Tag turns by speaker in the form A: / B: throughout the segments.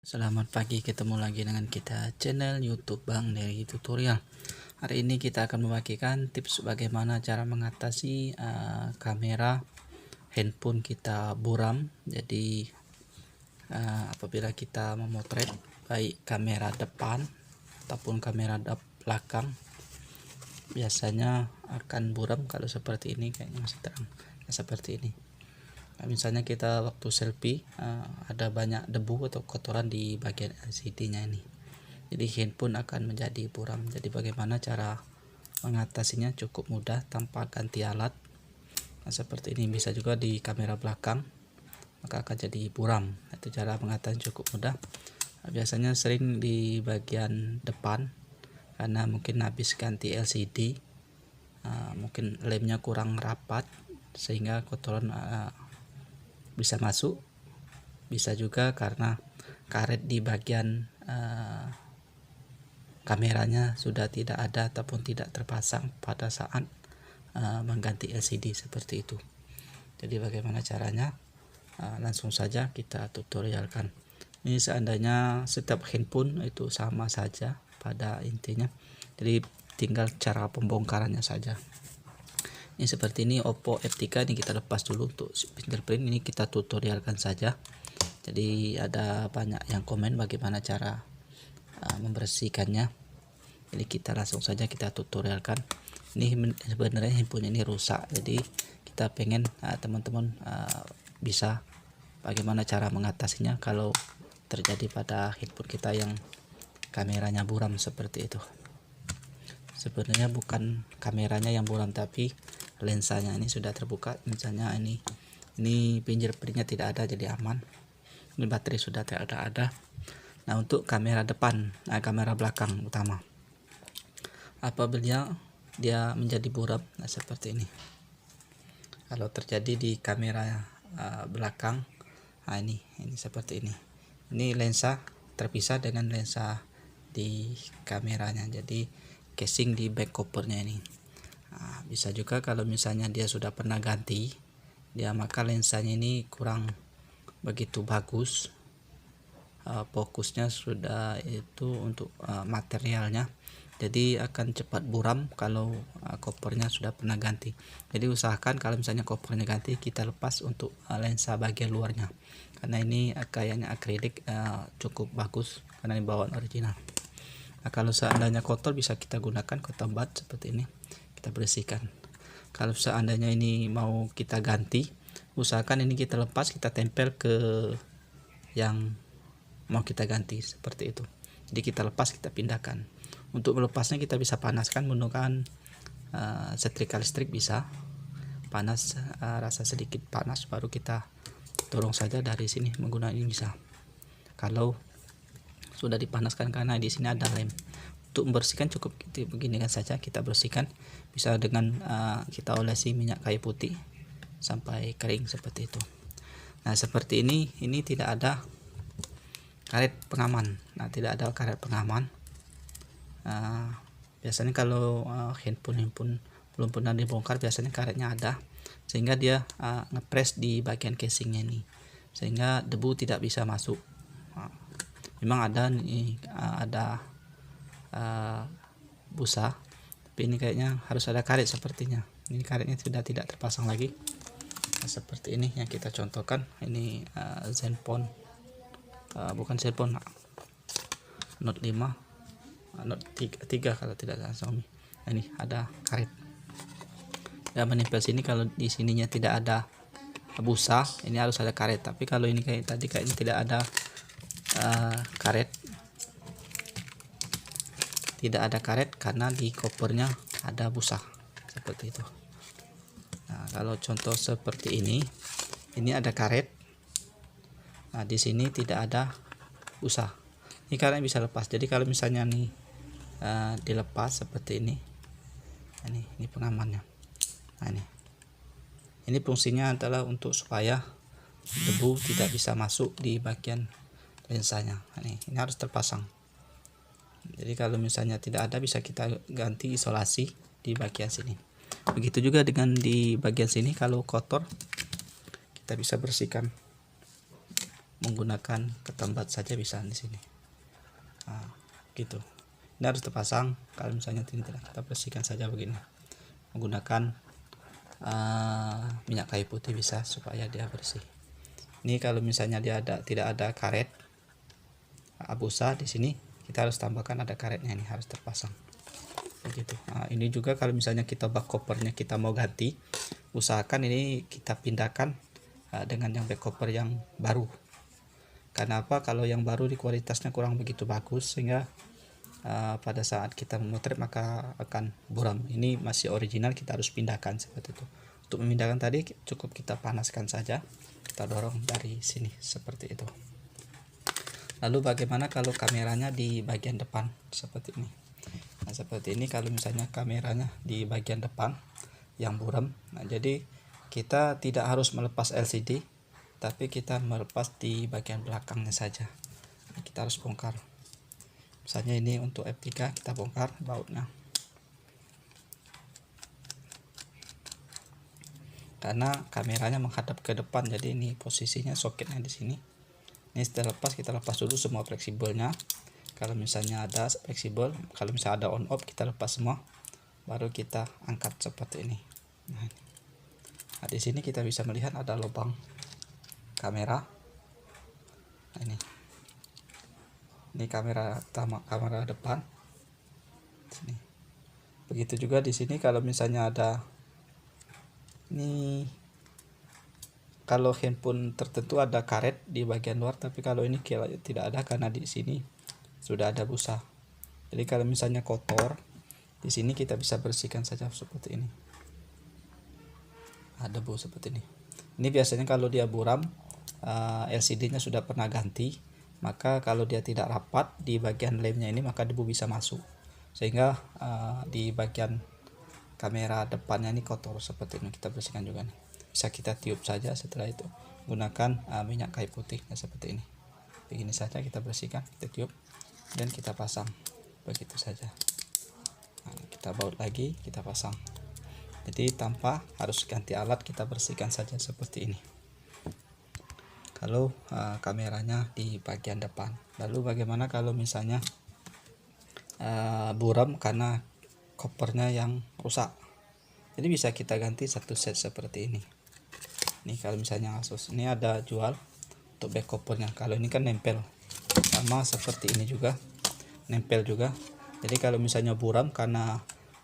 A: Selamat pagi, ketemu lagi dengan kita channel YouTube Bang dari tutorial. Hari ini kita akan membagikan tips bagaimana cara mengatasi kamera handphone kita buram. Jadi apabila kita memotret baik kamera depan ataupun kamera belakang, biasanya akan buram kalau seperti ini. Kayaknya masih terang, seperti ini. Misalnya kita waktu selfie ada banyak debu atau kotoran di bagian LCD-nya ini, jadi handphone akan menjadi buram. Jadi bagaimana cara mengatasinya? Cukup mudah tanpa ganti alat. Seperti ini. Bisa juga di kamera belakang, maka akan jadi buram. Itu cara mengatasi cukup mudah. Biasanya sering di bagian depan karena mungkin habis ganti LCD, mungkin lemnya kurang rapat sehingga kotoran bisa masuk. Bisa juga karena karet di bagian kameranya sudah tidak ada ataupun tidak terpasang pada saat mengganti LCD, seperti itu. Jadi bagaimana caranya? Langsung saja kita tutorialkan. Ini seandainya setiap handphone itu sama saja pada intinya, jadi tinggal cara pembongkarannya saja. Ini seperti ini, Oppo F3 ini kita lepas dulu untuk fingerprint. Ini kita tutorialkan saja. Jadi ada banyak yang komen bagaimana cara membersihkannya. Jadi kita langsung saja kita tutorialkan. Ini sebenarnya handphone ini rusak, jadi kita pengen teman-teman bisa bagaimana cara mengatasinya kalau terjadi pada handphone kita yang kameranya buram seperti itu. Sebenarnya bukan kameranya yang buram, tapi lensanya ini sudah terbuka. Misalnya ini fingerprintnya tidak ada, jadi aman. Ini baterai sudah tidak ada. Nah, untuk kamera depan, kamera belakang utama, apabila dia menjadi buram, seperti ini. Kalau terjadi di kamera belakang, ini seperti ini. Ini lensa terpisah dengan lensa di kameranya, jadi casing di back covernya ini. Bisa juga kalau misalnya dia sudah pernah ganti, maka lensanya ini kurang begitu bagus, fokusnya sudah itu untuk materialnya, jadi akan cepat buram kalau covernya sudah pernah ganti. Jadi usahakan kalau misalnya covernya ganti, kita lepas untuk lensa bagian luarnya, karena ini kayaknya akrilik cukup bagus karena ini bawaan original. Kalau seandainya kotor, bisa kita gunakan cotton bud seperti ini, kita bersihkan. Kalau seandainya ini mau kita ganti, usahakan ini kita lepas, kita tempel ke yang mau kita ganti, seperti itu. Jadi kita lepas, kita pindahkan. Untuk melepasnya kita bisa panaskan menggunakan setrika listrik, bisa panas, rasa sedikit panas, baru kita dorong saja dari sini menggunakan ini bisa. Kalau sudah dipanaskan, karena di sini ada lem. Untuk membersihkan cukup begini kan saja, kita bersihkan bisa dengan kita olesi minyak kayu putih sampai kering seperti itu. Nah, seperti ini tidak ada karet pengaman. Tidak ada karet pengaman. Biasanya kalau handphone belum pernah dibongkar, biasanya karetnya ada, sehingga dia ngepres di bagian casingnya ini, sehingga debu tidak bisa masuk. Memang ada nih, ada busa, tapi ini kayaknya harus ada karet sepertinya. Ini karetnya sudah tidak terpasang lagi. Seperti ini yang kita contohkan. Ini Zenfone, bukan Zenfone, Note 5, Note 3 kalau tidak salah Xiaomi. Ini ada karet dan menempel sini. Kalau di sininya tidak ada busa, ini harus ada karet. Tapi kalau ini kayak tadi, kayaknya tidak ada karet, karena di covernya ada busa seperti itu. Nah, kalau contoh seperti ini ada karet. Nah, di sini tidak ada busa. Ini karetnya bisa lepas. Jadi kalau misalnya nih dilepas seperti ini, ini pengamannya. Nah, ini fungsinya adalah untuk supaya debu tidak bisa masuk di bagian lensanya. Ini harus terpasang. Jadi kalau misalnya tidak ada, bisa kita ganti isolasi di bagian sini. Begitu juga dengan di bagian sini, kalau kotor kita bisa bersihkan. menggunakan ketembat saja bisa di sini. Nah, gitu. Ini harus terpasang. Kalau misalnya tidak, kita bersihkan saja begini menggunakan minyak kayu putih bisa, supaya dia bersih. Ini kalau misalnya dia tidak ada karet busa di sini, kita harus tambahkan ada karetnya, ini harus terpasang begitu. Nah, ini juga kalau misalnya kita back covernya kita mau ganti, usahakan ini kita pindahkan dengan yang back cover yang baru. Karena apa? Kalau yang baru di kualitasnya kurang begitu bagus, sehingga pada saat kita memotret maka akan buram. Ini masih original, kita harus pindahkan seperti itu. Untuk memindahkan tadi cukup kita panaskan saja, kita dorong dari sini seperti itu. Lalu bagaimana kalau kameranya di bagian depan seperti ini? Nah, seperti ini kalau misalnya kameranya di bagian depan yang buram. Nah, jadi kita tidak harus melepas LCD, tapi kita melepas di bagian belakangnya saja. Kita harus bongkar. Misalnya ini untuk F3, kita bongkar bautnya. Karena kameranya menghadap ke depan, jadi ini posisinya soketnya di sini. Ini setelah lepas, kita lepas dulu semua fleksibelnya. Kalau misalnya ada fleksibel, kalau misalnya ada on off, kita lepas semua, baru kita angkat seperti ini. Nah, di sini kita bisa melihat ada lubang kamera. Nah, ini kamera utama, kamera depan. Sini. Begitu juga di sini kalau misalnya ada ini, kalau handphone tertentu ada karet di bagian luar, tapi kalau ini tidak ada karena di sini sudah ada busa. Jadi kalau misalnya kotor di sini kita bisa bersihkan saja seperti ini. Ada debu seperti ini. Ini biasanya kalau dia buram, LCD-nya sudah pernah ganti, maka kalau dia tidak rapat di bagian lemnya ini, maka debu bisa masuk, sehingga di bagian kamera depannya ini kotor seperti ini. Kita bersihkan juga nih. Bisa kita tiup saja, setelah itu gunakan minyak kayu putih seperti ini. Begini saja kita bersihkan, kita tiup dan kita pasang begitu saja. Nah, kita baut lagi, kita pasang. Jadi tanpa harus ganti alat, kita bersihkan saja seperti ini. Kalau kameranya di bagian depan. Lalu bagaimana kalau misalnya buram karena covernya yang rusak? Jadi bisa kita ganti satu set seperti ini. Nih kalau misalnya Asus ini ada jual untuk back covernya. Kalau ini kan nempel, sama seperti ini juga nempel juga. Jadi kalau misalnya buram karena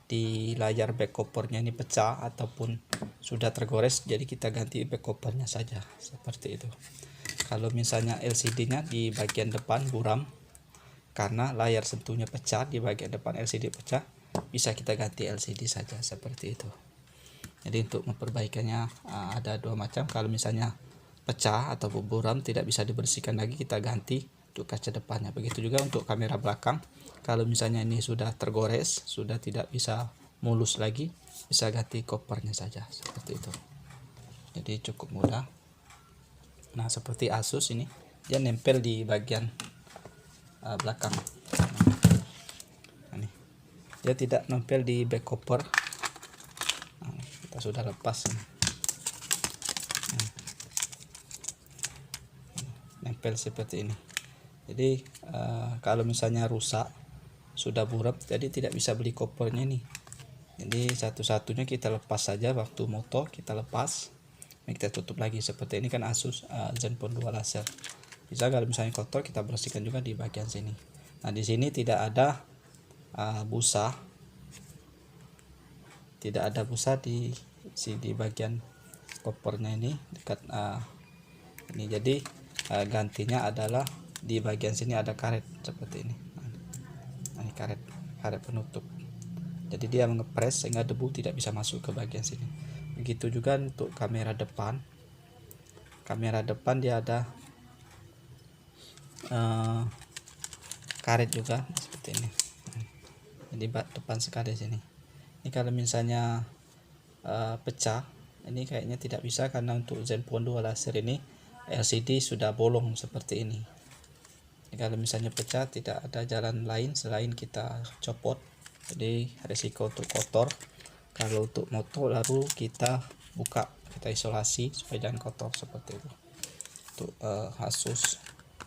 A: di layar back covernya ini pecah ataupun sudah tergores, jadi kita ganti back covernya saja seperti itu. Kalau misalnya LCD-nya di bagian depan buram karena layar sentuhnya pecah, di bagian depan LCD pecah, bisa kita ganti LCD saja seperti itu. Jadi untuk memperbaikannya ada dua macam. Kalau misalnya pecah atau buram tidak bisa dibersihkan lagi, kita ganti untuk kaca depannya. Begitu juga untuk kamera belakang. Kalau misalnya ini sudah tergores, sudah tidak bisa mulus lagi, bisa ganti covernya saja seperti itu. Jadi cukup mudah. Nah, seperti Asus ini, dia nempel di bagian belakang. Nah, dia tidak nempel di back cover. Nah, kita sudah lepas. Nempel seperti ini. Jadi kalau misalnya rusak, sudah buram, jadi tidak bisa beli covernya nih. Jadi satu-satunya kita lepas saja, waktu moto kita lepas, ini kita tutup lagi. Seperti ini kan Asus Zenfone 2 laser. Bisa kalau misalnya kotor, kita bersihkan juga di bagian sini. Nah, di sini tidak ada busa, tidak ada busa di bagian covernya ini dekat ini. Jadi gantinya adalah di bagian sini ada karet seperti ini. Nah, ini karet penutup. Jadi dia mengepres sehingga debu tidak bisa masuk ke bagian sini. Begitu juga untuk kamera depan. Kamera depan dia ada karet juga seperti ini. Jadi depan sekali sini. Ini kalau misalnya pecah, ini kayaknya tidak bisa karena untuk Zenfone 2 laser ini LCD sudah bolong seperti ini. Kalau misalnya pecah, tidak ada jalan lain selain kita copot. Jadi resiko untuk kotor. Kalau untuk moto lalu kita buka, kita isolasi supaya jangan kotor seperti itu. untuk Asus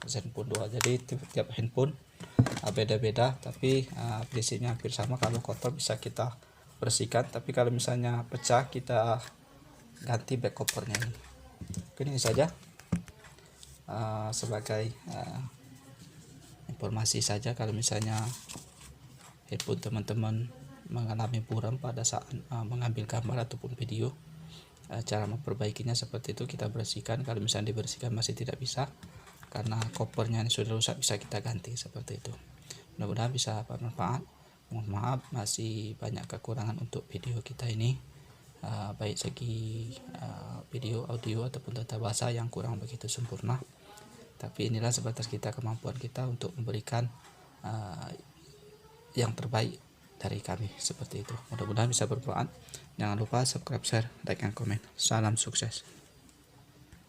A: Zenfone 2. Jadi tiap handphone beda-beda, tapi prinsipnya hampir sama. Kalau kotor bisa kita bersihkan, tapi kalau misalnya pecah kita ganti back covernya ini. Oke, ini saja sebagai informasi saja. Kalau misalnya handphone teman-teman mengalami buram pada saat mengambil gambar ataupun video, cara memperbaikinya seperti itu, kita bersihkan. Kalau misalnya dibersihkan masih tidak bisa karena covernya sudah rusak, bisa kita ganti seperti itu. Mudah-mudahan bisa bermanfaat. Mohon maaf masih banyak kekurangan untuk video kita ini, baik segi video, audio ataupun tata bahasa yang kurang begitu sempurna. Tapi inilah sebatas kita, kemampuan kita untuk memberikan yang terbaik dari kami seperti itu. Mudah-mudahan bisa bermanfaat. Jangan lupa subscribe, share, like, dan komen. Salam sukses.